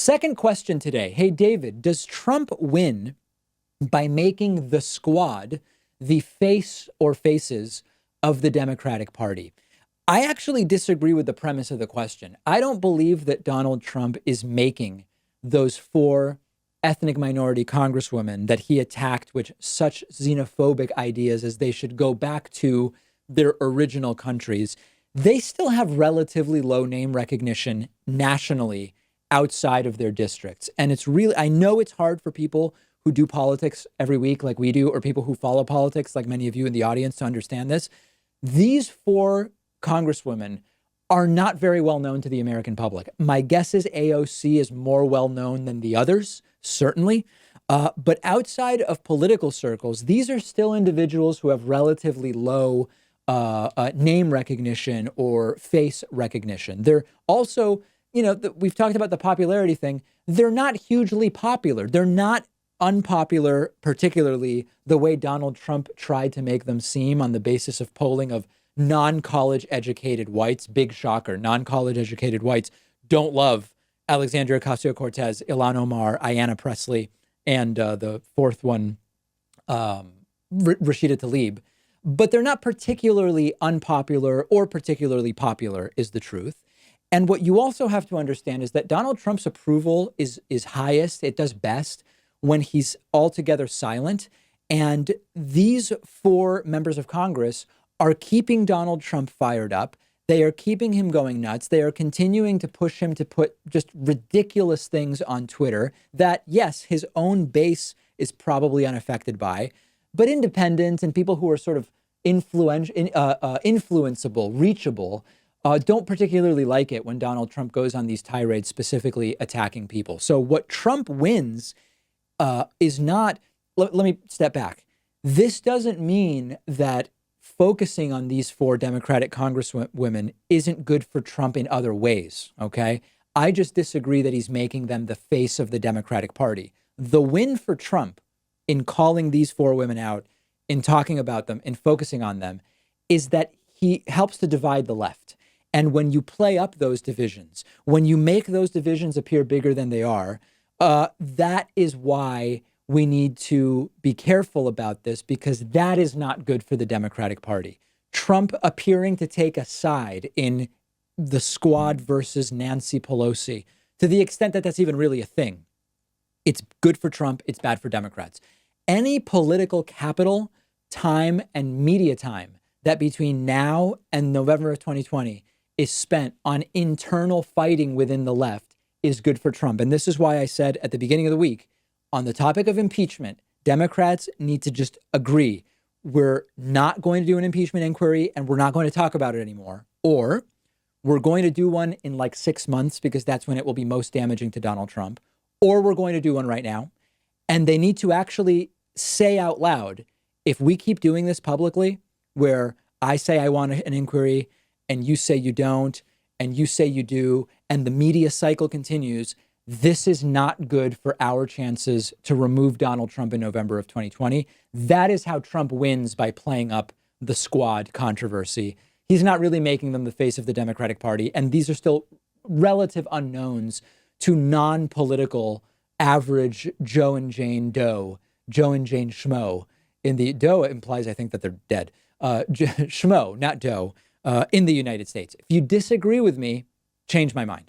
Second question today. Hey, David, does Trump win by making the squad the face or faces of the Democratic Party? I actually disagree with the premise of the question. I don't believe that Donald Trump is making those four ethnic minority congresswomen that he attacked with such xenophobic ideas as they should go back to their original countries. They still have relatively low name recognition nationally outside of their districts. And it's really, I know it's hard for people who do politics every week like we do, or people who follow politics like many of you in the audience to understand this. These four congresswomen are not very well known to the American public. My guess is AOC is more well known than the others, certainly. But outside of political circles, these are still individuals who have relatively low name recognition or face recognition. They're also, we've talked about the popularity thing. They're not hugely popular. They're not unpopular, particularly the way Donald Trump tried to make them seem on the basis of polling of non-college educated whites. Big shocker. Non-college educated whites don't love Alexandria Ocasio-Cortez, Ilhan Omar, Ayanna Pressley, and the fourth one, Rashida Tlaib. But they're not particularly unpopular or particularly popular, is the truth. And what you also have to understand is that Donald Trump's approval is highest. It does best when he's altogether silent. And these four members of Congress are keeping Donald Trump fired up. They are keeping him going nuts. They are continuing to push him to put just ridiculous things on Twitter that, yes, his own base is probably unaffected by, but independents and people who are sort of influenceable, reachable, don't particularly like it when Donald Trump goes on these tirades specifically attacking people. So what Trump wins is not, let me step back. This doesn't mean that focusing on these four Democratic congresswomen isn't good for Trump in other ways, okay? I just disagree that he's making them the face of the Democratic Party. The win for Trump in calling these four women out, in talking about them, in focusing on them, is that he helps to divide the left. And when you play up those divisions, when you make those divisions appear bigger than they are, that is why we need to be careful about this, because that is not good for the Democratic Party. Trump appearing to take a side in the squad versus Nancy Pelosi, to the extent that that's even really a thing, it's good for Trump. It's bad for Democrats. Any political capital, time, and media time that between now and November of 2020 is spent on internal fighting within the left is good for Trump. And this is why I said at the beginning of the week, on the topic of impeachment, Democrats need to just agree we're not going to do an impeachment inquiry and we're not going to talk about it anymore. Or we're going to do one in like 6 months because that's when it will be most damaging to Donald Trump. Or we're going to do one right now. And they need to actually say out loud, if we keep doing this publicly, where I say I want an inquiry and you say you don't, and you say you do, and the media cycle continues, this is not good for our chances to remove Donald Trump in November of 2020. That is how Trump wins, by playing up the squad controversy. He's not really making them the face of the Democratic Party. And these are still relative unknowns to non-political average Joe and Jane Doe, Joe and Jane Schmo. In the Doe implies, I think, that they're dead. Schmo, not Doe, in the United States. If you disagree with me, change my mind.